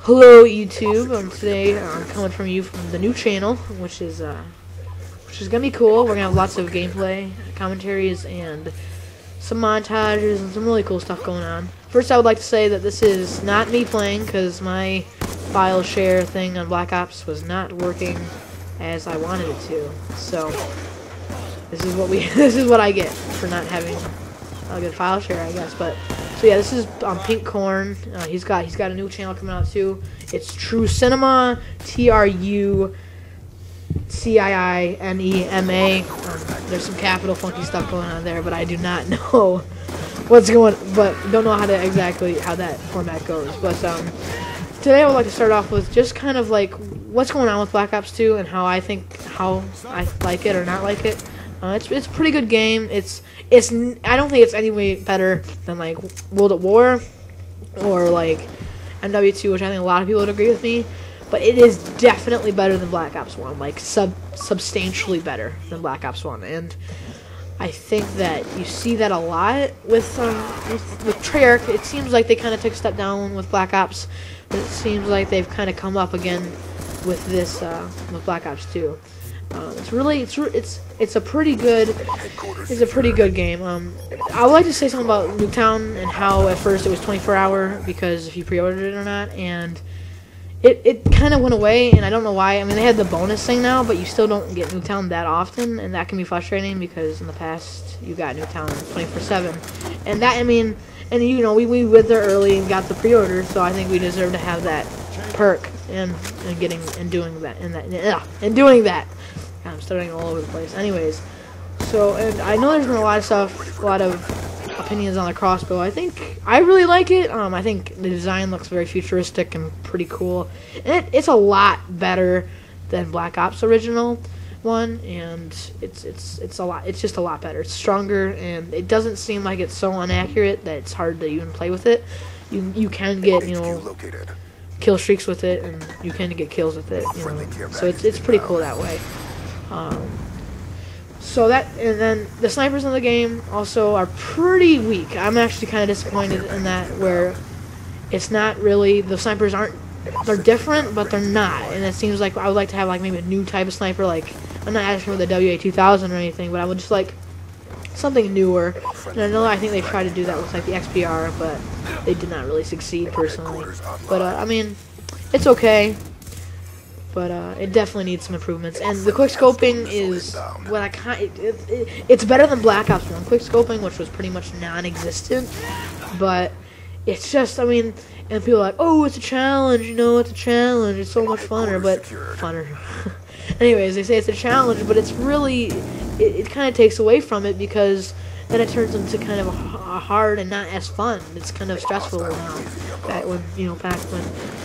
Hello YouTube. Today I'm coming from you from the new channel, which is gonna be cool. We're gonna have lots of gameplay, commentaries, and some montages and some really cool stuff going on. First, I would like to say that this is not me playing because my file share thing on Black Ops was not working as I wanted it to. So this is what this is what I get for not having a good file share, I guess. But so yeah, this is Pink Corn. He's got a new channel coming out too. It's True Cinema, TruCiinema. There's some capital funky stuff going on there, but I do not know what's going. But don't know how that format goes. But today I would like to start off with just kind of like what's going on with Black Ops 2 and how I like it or not like it. It's a pretty good game. I don't think it's any way better than like World at War or like MW2, which I think a lot of people would agree with me. But it is definitely better than Black Ops 1, like substantially better than Black Ops 1. And I think that you see that a lot with Treyarch. It seems like they kind of took a step down with Black Ops, but it seems like they've kind of come up again with this with Black Ops 2. It's a pretty good game. I would like to say something about Nuketown and how at first it was 24-hour because if you pre-ordered it or not, and it kind of went away, and I don't know why. I mean, they had the bonus thing now, but you still don't get Nuketown that often, and that can be frustrating because in the past you got Nuketown 24/7, and that and you know we went there early and got the pre-order, so I think we deserve to have that perk and doing that. I'm starting all over the place. Anyways, so and I know there's been a lot of opinions on the crossbow. I really like it. I think the design looks very futuristic and pretty cool. And it's a lot better than Black Ops original one, and it's just a lot better. It's stronger, and it doesn't seem like it's so inaccurate that it's hard to even play with it. You can get kill streaks with it, and you can get kills with it. So it's pretty cool that way. So that, and then the snipers in the game also are pretty weak. I'm actually kind of disappointed in that, where it's not really, the snipers they're different, but they're not. And it seems like I would like to have like maybe a new type of sniper. Like, I'm not asking for the WA-2000 or anything, but I would just like something newer. And I think they tried to do that with like the XPR, but they did not really succeed personally. But I mean, it's okay. But it definitely needs some improvements, and the quick scoping is what it's better than Black Ops 1 quick scoping, which was pretty much non-existent. But it's just, I mean, and people are like, oh, it's a challenge, it's a challenge, it's so much funner, but anyways, they say it's a challenge, but it's really, it kind of takes away from it, because then it turns into kind of a hard and not as fun. It's kind of stressful now. Back when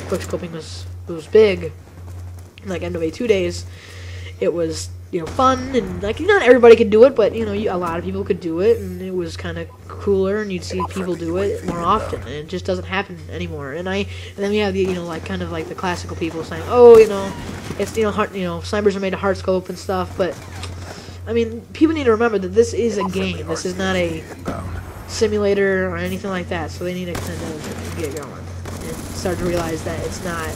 quick scoping was big. Like MW2 days, it was fun, and like not everybody could do it, but a lot of people could do it, and it was kind of cooler, and you'd see people do it more often, and it just doesn't happen anymore. And then we have the like kind of like the classical people saying, oh, it's snipers are made to hard scope and stuff, but I mean, people need to remember that this is a game. This is not a simulator or anything like that, so they need to kind of get going and start to realize that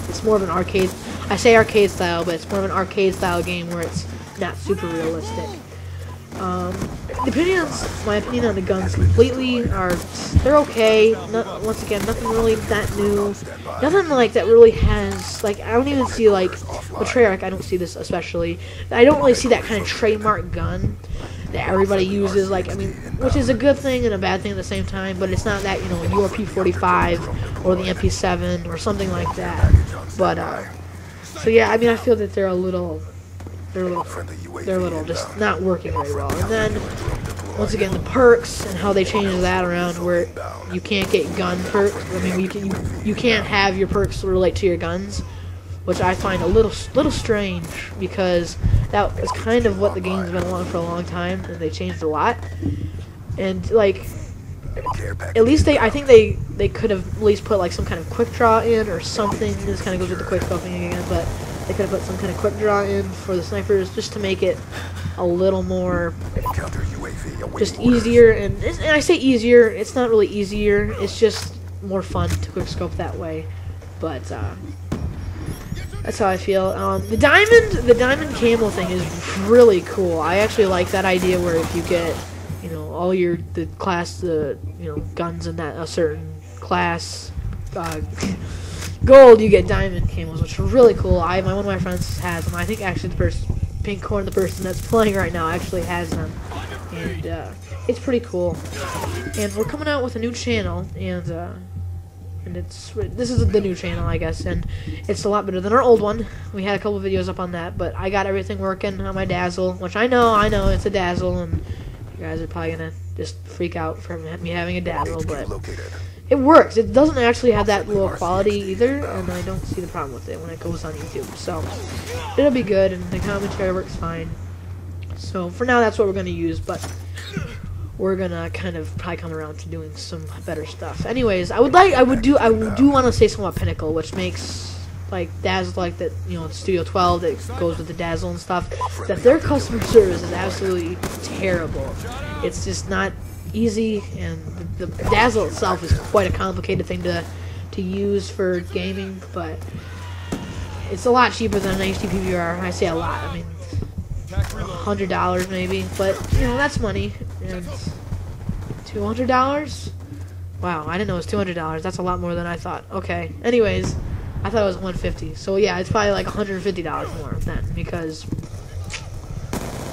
it's more of an arcade. I say arcade style, but it's more of an arcade style game where it's not super realistic. My opinion on the guns completely they're okay. Once again, nothing really that new. Nothing like that really has, like, I don't even see like with Treyarch, I don't see this especially. I don't really see that kind of trademark gun that everybody uses, like, I mean, which is a good thing and a bad thing at the same time, but it's not that, URP-45 or the MP7 or something like that. But so yeah, I mean, I feel that they're a little just not working very well. And then once again, the perks and how they changed that around, where you can't get gun perks. I mean, you can't have your perks relate to your guns, which I find a little strange, because that was kind of what the game's been on for a long time, and they changed a lot. And like, at least I think they could have at least put like some kind of quick draw in or something. This kind of goes with the quick scoping again, but they could have put some kind of quick draw in for the snipers just to make it a little more just easier. And I say easier, it's not really easier, it's just more fun to quick scope that way. But that's how I feel. The diamond camel thing is really cool. I actually like that idea where if you get, you know, all the guns in that a certain class gold, you get diamond camels, which are really cool. One of my friends has them. I think actually Pink Corn, the person that's playing right now, actually has them, and it's pretty cool. And we're coming out with a new channel, and this is the new channel, I guess, and it's a lot better than our old one. We had a couple videos up on that, but I got everything working on my Dazzle, which I know it's a Dazzle, and you guys are probably gonna just freak out from me having a Dazzle, but it works. It doesn't actually have that low quality either, and I don't see the problem with it when it goes on YouTube. So it'll be good, and the commentary works fine. So for now, that's what we're gonna use, but we're gonna kind of probably come around to doing some better stuff. Anyways, I do want to say something about Pinnacle, which makes like Dazzle, like that, you know, Studio 12 that goes with the Dazzle and stuff. That their customer service is absolutely terrible. It's just not easy, and the Dazzle itself is quite a complicated thing to use for gaming, but it's a lot cheaper than an HD PVR. I say a lot. I mean, $100 maybe, but you know, that's money. And $200? Wow, I didn't know it was $200. That's a lot more than I thought. Okay. Anyways, I thought it was $150. So yeah, it's probably like $150 more then, because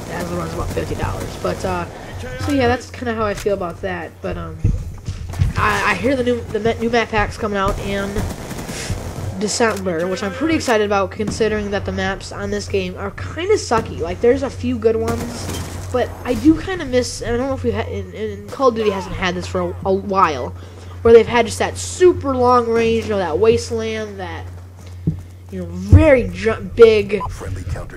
Dazzle runs about $50. But so yeah, that's kind of how I feel about that. But I hear the new map packs coming out in December, which I'm pretty excited about, considering that the maps on this game are kind of sucky. Like, there's a few good ones, but I do kind of miss, and I don't know if we had, in Call of Duty hasn't had this for a while, where they've had just that super long range, you know, that wasteland, that, you know, very big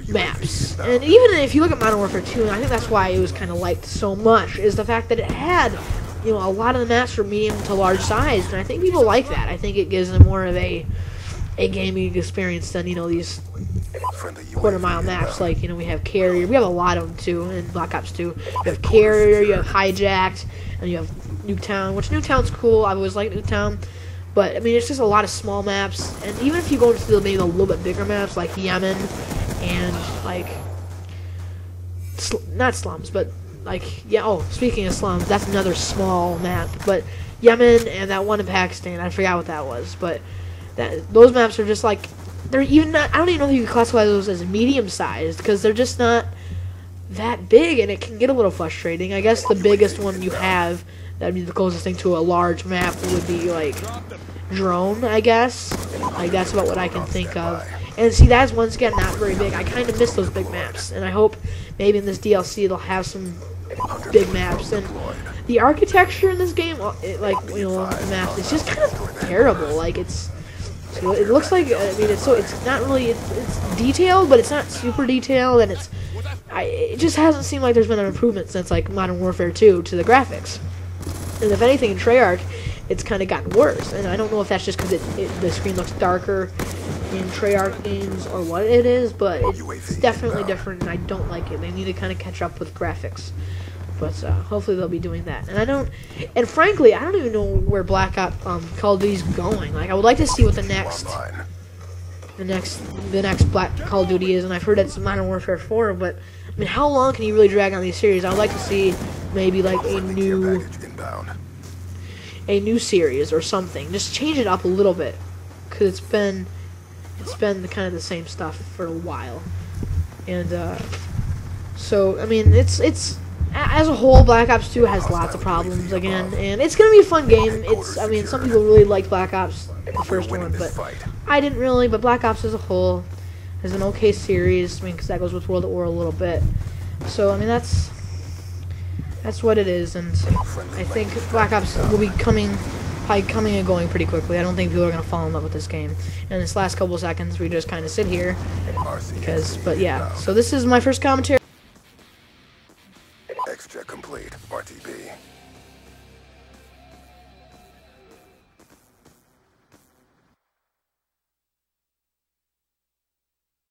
maps. And even if you look at Modern Warfare 2, and I think that's why it was kind of liked so much, is the fact that it had, you know, a lot of the maps were medium to large size, and I think people like that. I think it gives them more of a gaming experience than, you know, these quarter-mile maps. Like, you know, we have Carrier. We have a lot of them, too, in Black Ops 2. You have Carrier, you have Hijacked, and you have Nuketown, which Nuketown's cool. I always liked Nuketown. But, I mean, it's just a lot of small maps. And even if you go into maybe a little bit bigger maps, like Yemen, and, like, not slums, but, like, yeah, oh, speaking of slums, that's another small map. But Yemen and that one in Pakistan, I forgot what that was, but those maps are just like, they're even not, I don't even know if you can classify those as medium-sized, because they're just not that big, and it can get a little frustrating. I guess the biggest one you have, that'd be the closest thing to a large map, would be, like, Drone, I guess. Like, that's about what I can think of. And see, that's, once again, not very big. I kind of miss those big maps, and I hope maybe in this DLC they'll have some big maps. And the architecture in this game, like, you know, the maps, it's just kind of terrible. Like, it looks like, I mean, it's not really, it's detailed, but it's not super detailed, and it just hasn't seemed like there's been an improvement since, like, Modern Warfare 2 to the graphics. And if anything, in Treyarch, it's kind of gotten worse, and I don't know if that's just because the screen looks darker in Treyarch games or what it is, but it's definitely different, and I don't like it. They need to kind of catch up with graphics. But hopefully they'll be doing that. And frankly, I don't even know where Black Ops Call of Duty's going. Like, I would like to see what the next Black Call of Duty is, and I've heard it's Modern Warfare 4, but I mean, how long can you really drag on these series? I would like to see maybe like a new series or something. Just change it up a little bit, because it's been kind of the same stuff for a while. And so I mean, it's as a whole, Black Ops 2 has lots of problems again, and it's gonna be a fun game. I mean, some people really liked Black Ops, the first one, but I didn't really. But Black Ops as a whole is an okay series. I mean, because that goes with World at War a little bit. So I mean, that's what it is, and I think Black Ops will be probably coming and going pretty quickly. I don't think people are gonna fall in love with this game. In this last couple seconds, we just kind of sit here, but yeah. So this is my first commentary.